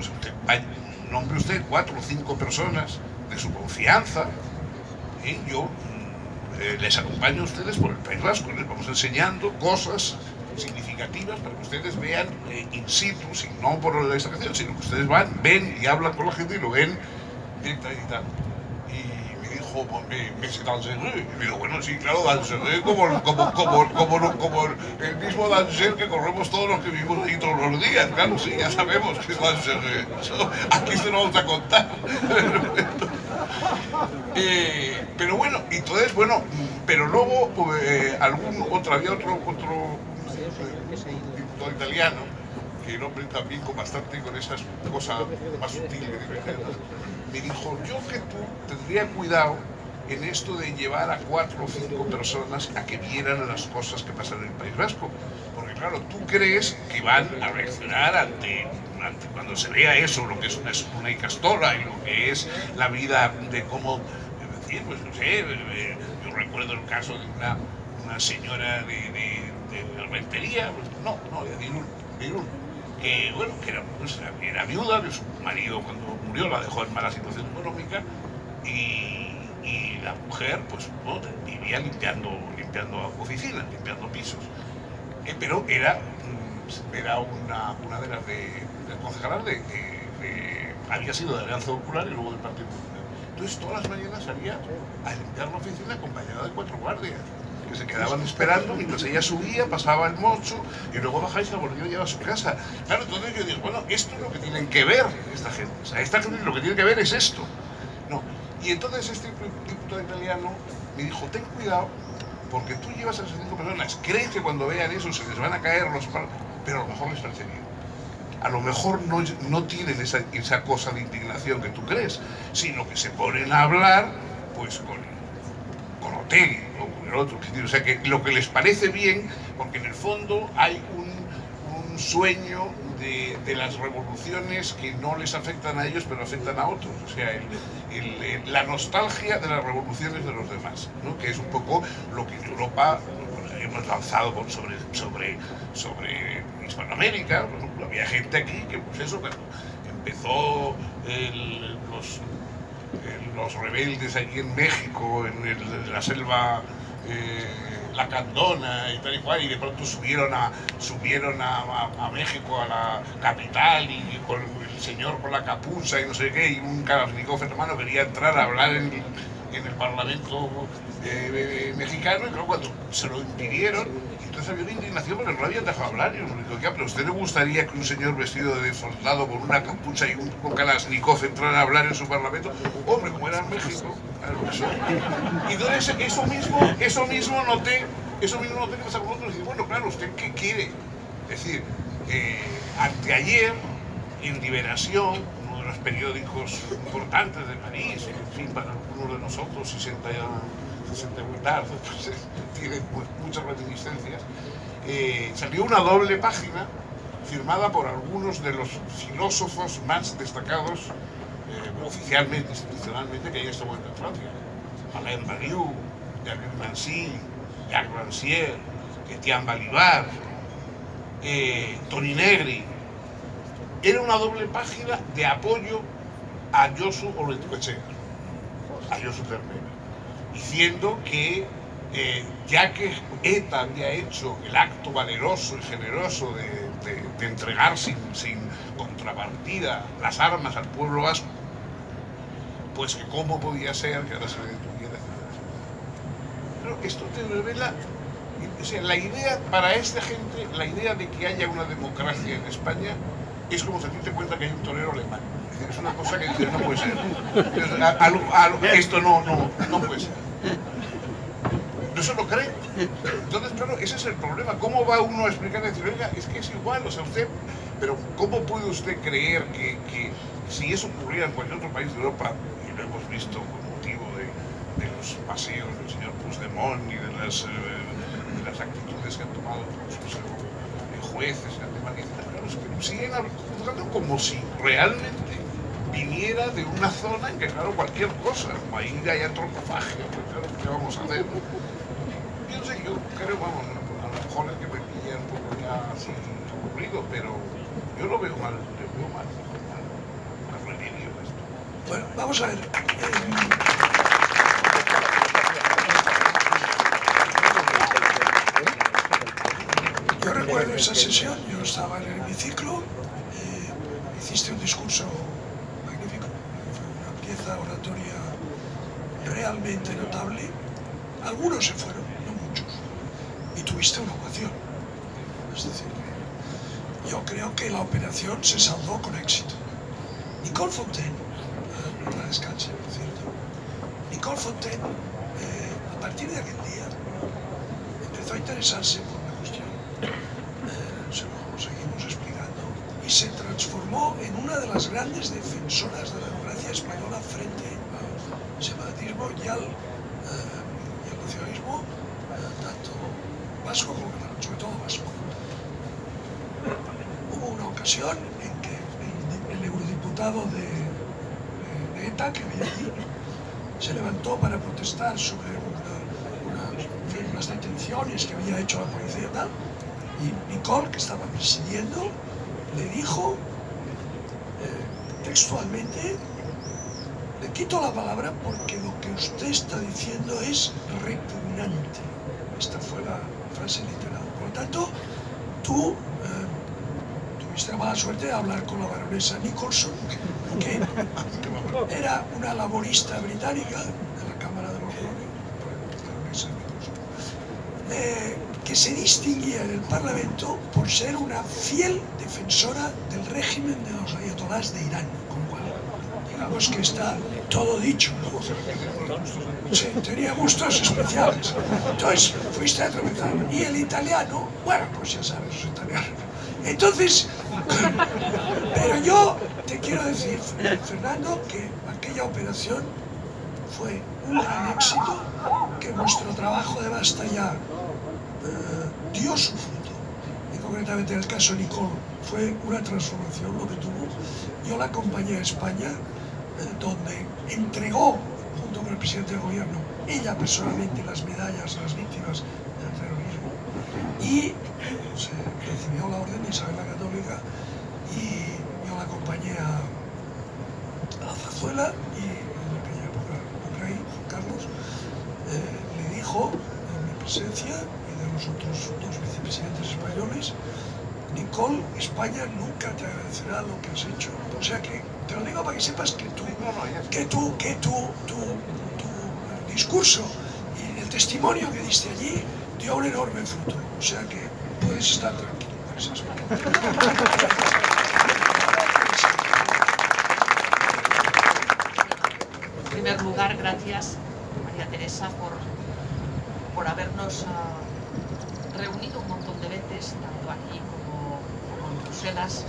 Nombre usted 4 o 5 personas de su confianza, y yo les acompaño a ustedes por el País Vasco, les vamos enseñando cosas significativas para que ustedes vean in situ, no por la extracción, sino que ustedes ven y hablan con la gente y lo ven directa y tal. Y me dijo, ¿Messi Dangereux? Y digo, bueno, sí, claro, Dangereux, como el mismo Dangereux que corremos todos los que vivimos ahí todos los días, claro, sí, ya sabemos que es Dangereux. Aquí se lo vamos a contar. Pero bueno, entonces, bueno, pero luego había otro diputado italiano, que el hombre también con esas cosas más sutiles, me dijo, yo que tú tendría cuidado en esto de llevar a 4 o 5 personas a que vieran las cosas que pasan en el País Vasco, porque claro, tú crees que van a reaccionar ante cuando se vea eso, lo que es una Ikastola y lo que es la vida de cómo, es decir, pues no sé, yo recuerdo el caso de una señora de Rentería, de Irún, que bueno, que era viuda, que su marido cuando murió la dejó en mala situación económica, y la mujer pues ¿no? vivía limpiando oficinas, limpiando pisos, pero era una de las concejalas había sido de Alianza Popular y luego del Partido Popular. Entonces todas las mañanas salía a limpiar la oficina acompañada de 4 guardias que se quedaban esperando mientras ella subía, pasaba el mocho y luego bajaba y se volvía a llevar a su casa. Claro, entonces yo digo, bueno, esto es lo que tienen que ver esta gente. O sea, esta gente lo que tiene que ver es esto. No. Y entonces este diputado italiano me dijo, ten cuidado, porque tú llevas a esas 5 personas, creen que cuando vean eso se les van a caer los palos, pero a lo mejor les parece bien. A lo mejor no tienen esa cosa de indignación que tú crees, sino que se ponen a hablar pues con Otegi o con el otro. O sea, que lo que les parece bien, porque en el fondo hay un sueño de las revoluciones que no les afectan a ellos, pero afectan a otros. O sea, la nostalgia de las revoluciones de los demás, ¿no? Que es un poco lo que en Europa hemos lanzado sobre Hispanoamérica. Por ejemplo, había gente aquí que, pues eso, cuando empezó los rebeldes aquí en México, en la selva lacandona y tal y cual, y de pronto subieron a México, a la capital, y con el señor con la capucha y no sé qué, y un Kalashnikov hermano quería entrar a hablar en el Parlamento mexicano, y luego cuando se lo impidieron, entonces entonces había una indignación porque no lo habían dejado hablar. Y yo le digo, oiga, pero ¿a usted le gustaría que un señor vestido de soldado con una capucha y con Kalashnikov entrara a hablar en su parlamento? Hombre, como era en México, claro, eso. Y entonces eso mismo noté que pasa con otros. Y bueno, claro, ¿usted qué quiere? Es decir, anteayer, en Liberación, uno de los periódicos importantes de París, en fin, para algunos de nosotros, 60 muy tarde, pues tiene muchas reminiscencias, salió una doble página firmada por algunos de los filósofos más destacados oficialmente, institucionalmente, que hay en este momento en Francia. Alain Badiou, Jacques Rancière, Jacques Rancière, Etienne Balibar, Toni Negri. Era una doble página de apoyo a Josu Oloitkoetxea, a Josu Cervera, diciendo que ya que ETA había hecho el acto valeroso y generoso de entregar sin contrapartida las armas al pueblo vasco, pues que cómo podía ser que ahora se le detuviera, etc. Pero esto te revela, o sea, la idea para esta gente, la idea de que haya una democracia en España es como si te cuenta que hay un torero alemán. Es una cosa que dices, no puede ser. Esto no puede ser. No se lo cree. Entonces, claro, ese es el problema. ¿Cómo va uno a explicar y decir, oiga, es que es igual, o sea, usted... Pero ¿cómo puede usted creer que si eso ocurriera en cualquier otro país de Europa, y lo hemos visto con motivo de los paseos del señor Puigdemont y de las actitudes que han tomado los jueces en Alemania, claro, es que siguen juzgando como si realmente viniera de una zona en que, claro, cualquier cosa, como ahí hay antropofagia, pues claro, ¿qué vamos a hacer? Yo no sé, yo creo, vamos, a lo mejor es que me pilla un poco ya así aburrido, pero yo lo veo mal, mal remedio esto. Bueno, vamos a ver. Yo recuerdo esa sesión, yo estaba en el hemiciclo, hiciste un discurso magnífico, fue una pieza oratoria realmente notable. Algunos se fueron, no muchos, y tuviste una ovación. Es decir, yo creo que la operación se saldó con éxito. Nicole Fontaine, la descanse, por cierto, Nicole Fontaine, a partir de aquel día, empezó a interesarse por la cuestión, se lo seguimos explicando, y se transformó en una de las grandes defensoras de la democracia española frente al separatismo y al nacionalismo, tanto vasco como catalán, sobre todo vasco. Hubo una ocasión en que el eurodiputado de ETA, que había allí, se levantó para protestar sobre unas detenciones que había hecho la policía y tal, y Nicole, que estaba presidiendo, le dijo textualmente: le quito la palabra porque lo que usted está diciendo es repugnante. Esta fue la frase literal. Por lo tanto, tú tuviste la mala suerte de hablar con la baronesa Nicholson, que era una laborista británica de la Cámara de los Lores, baronesa Nicholson, que se distinguía en el Parlamento por ser una fiel defensora del régimen de los ayatolás de Irán, con lo cual digamos que está todo dicho, ¿no? Sí, tenía gustos especiales. Entonces fuiste a atravesar. Y el italiano, bueno, pues ya sabes, los italianos. Entonces, pero yo te quiero decir, Fernando, que aquella operación fue un gran éxito, que nuestro trabajo de Basta Ya dio su fruto. Y concretamente en el caso de Nicole fue una transformación lo que tuvo. Yo la acompañé a España, donde entregó, junto con el presidente del gobierno, ella personalmente las medallas a las víctimas del terrorismo, y se recibió la orden de Isabel la Católica, y yo la acompañé a Zarzuela, y en aquella época el rey Juan Carlos le dijo en mi presencia y de los otros dos vicepresidentes españoles: Nicole, España nunca te agradecerá lo que has hecho. O sea que te lo digo para que sepas que tu discurso y el testimonio que diste allí dio un enorme fruto. O sea que puedes estar tranquilo por ese aspecto. En primer lugar, gracias, María Teresa, por habernos reunido un montón de veces, tanto aquí como en Bruselas,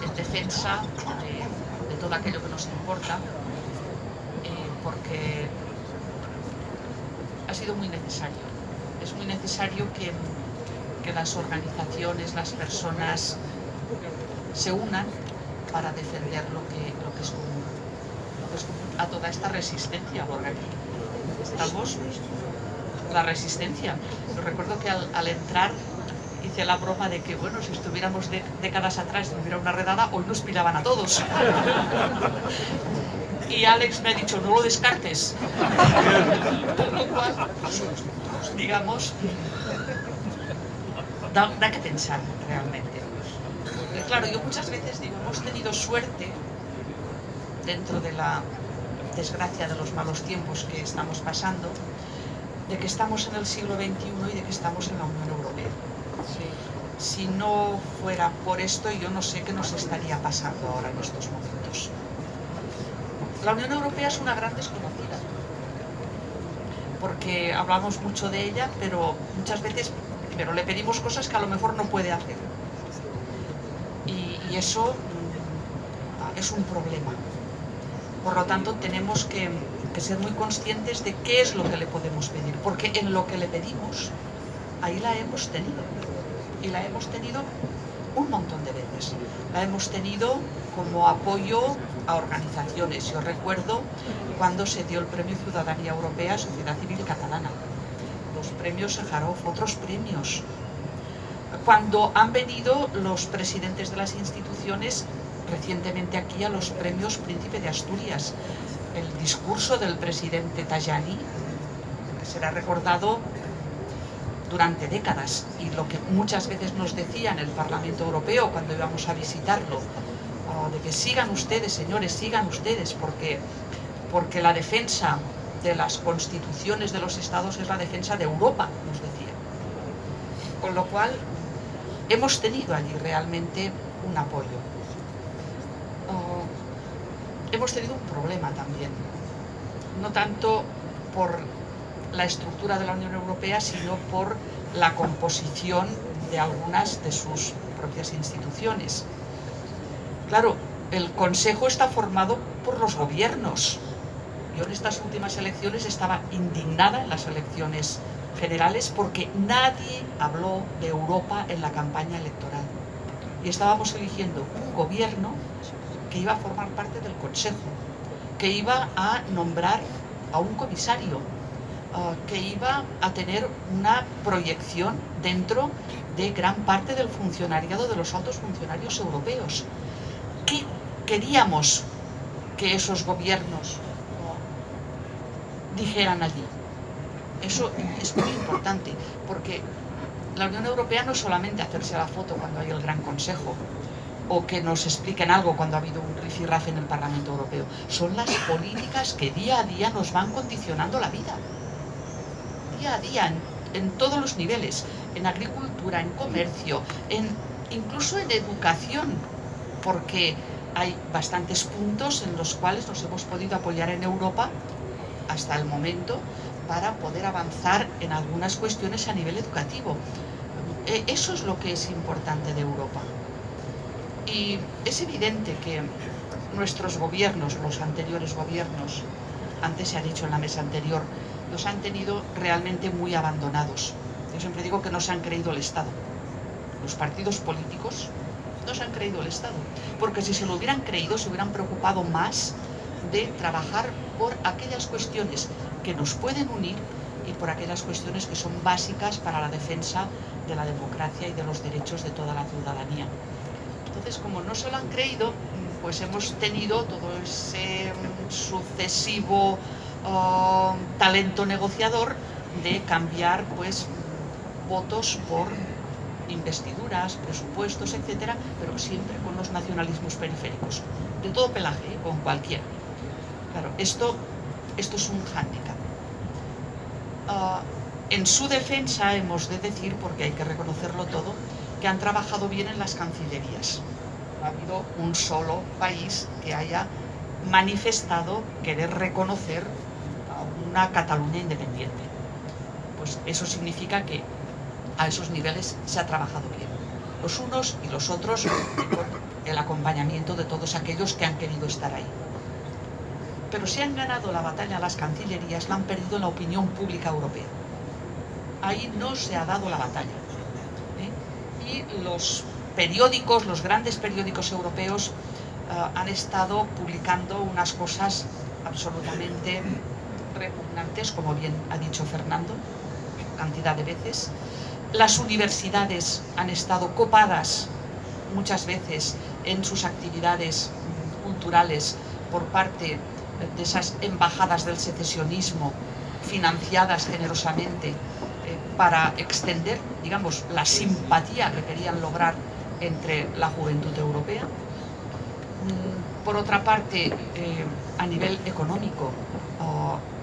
en defensa de todo aquello que nos importa, porque ha sido muy necesario. Es muy necesario que las organizaciones, las personas se unan para defender lo que es común. A toda esta resistencia, porque aquí estamos la resistencia. Yo recuerdo que al entrar hice la broma de que, bueno, si estuviéramos décadas atrás y hubiera una redada, hoy nos pillaban a todos. Y Alex me ha dicho, no lo descartes. Lo cual, digamos, da que pensar realmente. Y claro, yo muchas veces digo, hemos tenido suerte dentro de la desgracia de los malos tiempos que estamos pasando, de que estamos en el siglo XXI y de que estamos en la Unión Europea. Si no fuera por esto, yo no sé qué nos estaría pasando ahora en estos momentos. La Unión Europea es una gran desconocida, porque hablamos mucho de ella, pero muchas veces le pedimos cosas que a lo mejor no puede hacer. Y eso es un problema. Por lo tanto, tenemos que ser muy conscientes de qué es lo que le podemos pedir, porque en lo que le pedimos, ahí la hemos tenido. Y la hemos tenido un montón de veces. La hemos tenido como apoyo a organizaciones. Yo recuerdo cuando se dio el Premio Ciudadanía Europea a Sociedad Civil Catalana, los premios Sájarov, otros premios. Cuando han venido los presidentes de las instituciones recientemente aquí a los premios Príncipe de Asturias, el discurso del presidente Tajani, que será recordado durante décadas, y lo que muchas veces nos decía en el Parlamento Europeo cuando íbamos a visitarlo, de que sigan ustedes, señores, sigan ustedes, porque la defensa de las constituciones de los estados es la defensa de Europa, nos decía. Con lo cual, hemos tenido allí realmente un apoyo. Hemos tenido un problema también, no tanto por la estructura de la Unión Europea, sino por la composición de algunas de sus propias instituciones. Claro, el Consejo está formado por los gobiernos. Yo en estas últimas elecciones estaba indignada en las elecciones generales porque nadie habló de Europa en la campaña electoral. Y estábamos eligiendo un gobierno que iba a formar parte del Consejo, que iba a nombrar a un comisario, que iba a tener una proyección dentro de gran parte del funcionariado de los altos funcionarios europeos. ¿Qué queríamos que esos gobiernos dijeran allí? Eso es muy importante, porque la Unión Europea no es solamente hacerse la foto cuando hay el Gran Consejo, o que nos expliquen algo cuando ha habido un rifirrafe en el Parlamento Europeo. Son las políticas que día a día nos van condicionando la vida. Día a día, en todos los niveles, en agricultura, en comercio, incluso en educación, porque hay bastantes puntos en los cuales nos hemos podido apoyar en Europa hasta el momento para poder avanzar en algunas cuestiones a nivel educativo. Eso es lo que es importante de Europa. Y es evidente que nuestros gobiernos, los anteriores gobiernos, antes se ha dicho en la mesa anterior, los han tenido realmente muy abandonados. Yo siempre digo que no se han creído el Estado. Los partidos políticos no se han creído el Estado, porque si se lo hubieran creído, se hubieran preocupado más de trabajar por aquellas cuestiones que nos pueden unir y por aquellas cuestiones que son básicas para la defensa de la democracia y de los derechos de toda la ciudadanía. Entonces, como no se lo han creído, pues hemos tenido todo ese sucesivo talento negociador de cambiar pues votos por investiduras, presupuestos, etcétera, pero siempre con los nacionalismos periféricos, de todo pelaje, con cualquiera. Claro, esto es un hándicap. En su defensa hemos de decir, porque hay que reconocerlo todo, que han trabajado bien en las cancillerías. No ha habido un solo país que haya manifestado querer reconocer a una Cataluña independiente. Pues eso significa que a esos niveles se ha trabajado bien. Los unos y los otros con el acompañamiento de todos aquellos que han querido estar ahí. Pero si han ganado la batalla a las cancillerías, la han perdido en la opinión pública europea. Ahí no se ha dado la batalla. Y los periódicos, los grandes periódicos europeos, han estado publicando unas cosas absolutamente repugnantes, como bien ha dicho Fernando, cantidad de veces. Las universidades han estado copadas muchas veces en sus actividades culturales por parte de esas embajadas del secesionismo, financiadas generosamente para extender, digamos, la simpatía que querían lograr entre la juventud europea. Por otra parte, a nivel económico,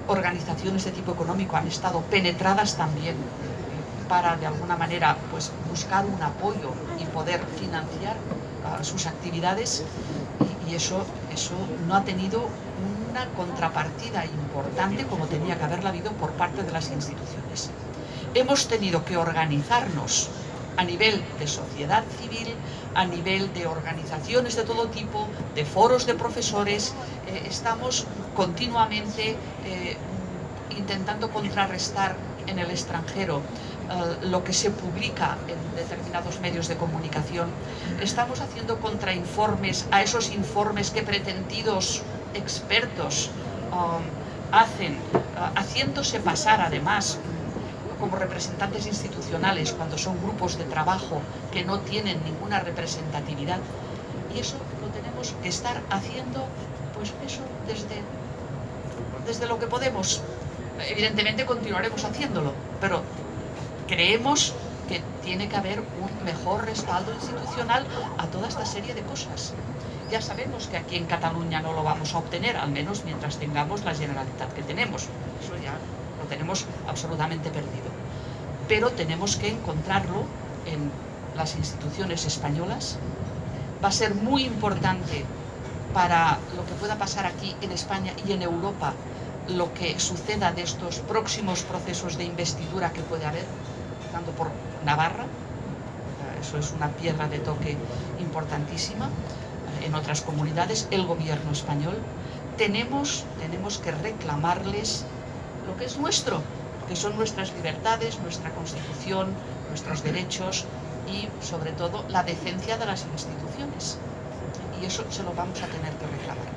organizaciones de tipo económico han estado penetradas también para, de alguna manera, pues, buscar un apoyo y poder financiar sus actividades, y eso no ha tenido una contrapartida importante como tenía que haberla habido por parte de las instituciones. Hemos tenido que organizarnos a nivel de sociedad civil, a nivel de organizaciones de todo tipo, de foros de profesores. Estamos continuamente intentando contrarrestar en el extranjero lo que se publica en determinados medios de comunicación. Estamos haciendo contrainformes a esos informes que pretendidos expertos hacen, haciéndose pasar además como representantes institucionales cuando son grupos de trabajo que no tienen ninguna representatividad. Y eso lo tenemos que estar haciendo, pues eso, desde lo que podemos. Evidentemente continuaremos haciéndolo, pero creemos que tiene que haber un mejor respaldo institucional a toda esta serie de cosas. Ya sabemos que aquí en Cataluña no lo vamos a obtener, al menos mientras tengamos la Generalitat que tenemos. Eso ya lo tenemos absolutamente perdido. Pero tenemos que encontrarlo en las instituciones españolas. Va a ser muy importante para lo que pueda pasar aquí en España y en Europa, lo que suceda de estos próximos procesos de investidura que puede haber, empezando por Navarra. Eso es una piedra de toque importantísima. En otras comunidades, el gobierno español, tenemos que reclamarles lo que es nuestro, que son nuestras libertades, nuestra Constitución, nuestros derechos y, sobre todo, la decencia de las instituciones. Y eso se lo vamos a tener que reclamar.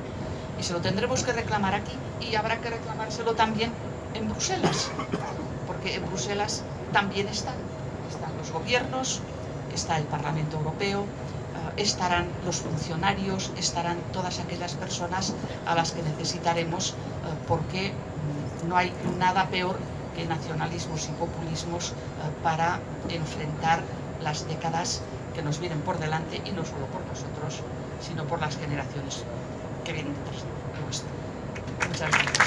Y se lo tendremos que reclamar aquí, y habrá que reclamárselo también en Bruselas, porque en Bruselas también están los gobiernos, está el Parlamento Europeo, estarán los funcionarios, estarán todas aquellas personas a las que necesitaremos, porque no hay nada peor que nacionalismos y populismos para enfrentar las décadas que nos vienen por delante, y no solo por nosotros, sino por las generaciones que vienen detrás de nuestro. Muchas gracias.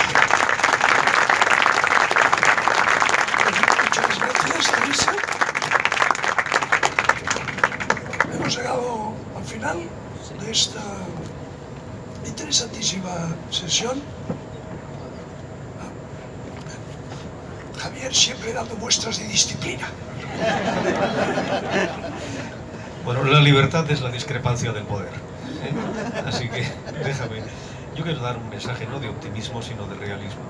Muchas gracias, Teresa. Hemos llegado al final de esta interesantísima sesión. Javier siempre dando muestras de disciplina. Bueno, la libertad es la discrepancia del poder, ¿eh? Así que déjame. Yo quiero dar un mensaje no de optimismo, sino de realismo.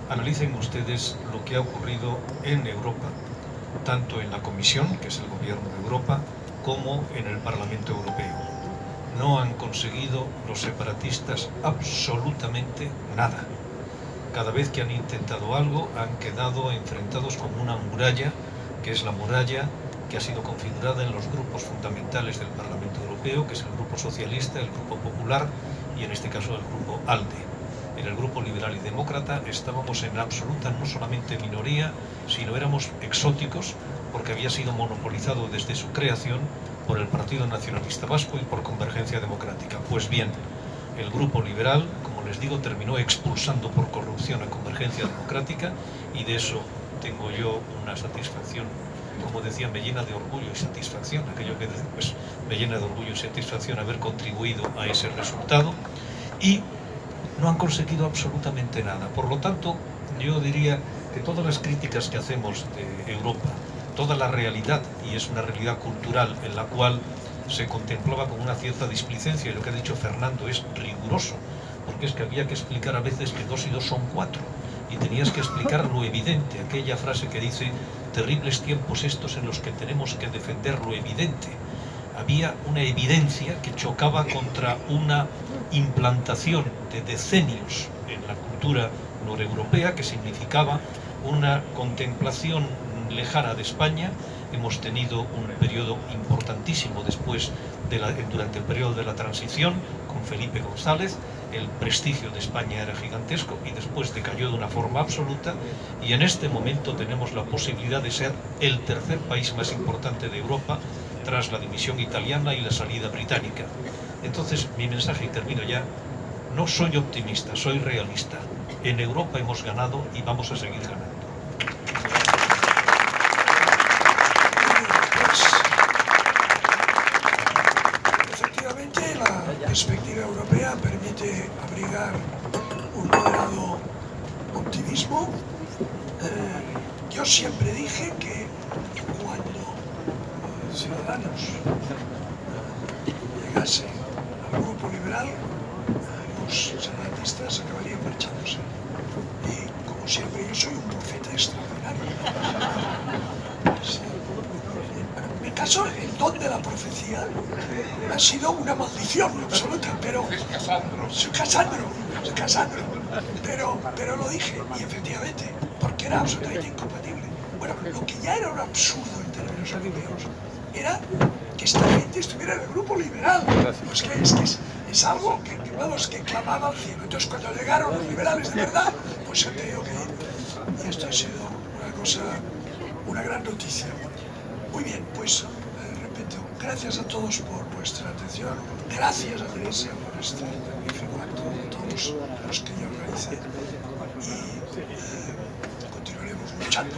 Analicen ustedes lo que ha ocurrido en Europa, tanto en la Comisión, que es el gobierno de Europa, como en el Parlamento Europeo. No han conseguido los separatistas absolutamente nada. Cada vez que han intentado algo, han quedado enfrentados con una muralla, que es la muralla que ha sido configurada en los grupos fundamentales del Parlamento Europeo, que es el Grupo Socialista, el Grupo Popular y en este caso el Grupo ALDE. En el Grupo Liberal y Demócrata estábamos en absoluta no solamente minoría, sino éramos exóticos, porque había sido monopolizado desde su creación por el Partido Nacionalista Vasco y por Convergencia Democrática. Pues bien, el Grupo Liberal, como les digo, terminó expulsando por corrupción a Convergencia Democrática, y de eso tengo yo una satisfacción, como decía, me llena de orgullo y satisfacción, aquello que pues, me llena de orgullo y satisfacción haber contribuido a ese resultado, y no han conseguido absolutamente nada. Por lo tanto, yo diría que todas las críticas que hacemos de Europa, toda la realidad, y es una realidad cultural en la cual se contemplaba con una cierta displicencia, y lo que ha dicho Fernando es riguroso, porque es que había que explicar a veces que 2 y 2 son 4, y tenías que explicar lo evidente, aquella frase que dice: terribles tiempos estos en los que tenemos que defender lo evidente. Había una evidencia que chocaba contra una implantación de decenios en la cultura noreuropea, que significaba una contemplación lejana de España. Hemos tenido un periodo importantísimo después durante el periodo de la transición con Felipe González. El prestigio de España era gigantesco y después decayó de una forma absoluta, y en este momento tenemos la posibilidad de ser el tercer país más importante de Europa tras la división italiana y la salida británica. Entonces, mi mensaje, y termino ya, no soy optimista, soy realista. En Europa hemos ganado y vamos a seguir ganando. La perspectiva europea permite abrigar un moderado optimismo. Yo siempre dije que cuando Ciudadanos llegase al grupo liberal, los separatistas acabarían marchándose. Y como siempre, yo soy un profeta extraordinario. Sí. En mi caso, el don de la profecía ha sido una maldición absoluta, pero... Soy Casandro. Pero lo dije, y efectivamente, porque era absolutamente incompatible. Bueno, lo que ya era un absurdo en términos europeos era que esta gente estuviera en el grupo liberal. Pues que es algo que clamaba al cielo. Entonces, cuando llegaron los liberales de verdad, pues se creyó que... Y esto ha sido una gran noticia. Muy bien, pues repito, gracias a todos por vuestra atención, gracias a Teresa por este magnífico acto, a todos los que yo organicé, y continuaremos luchando.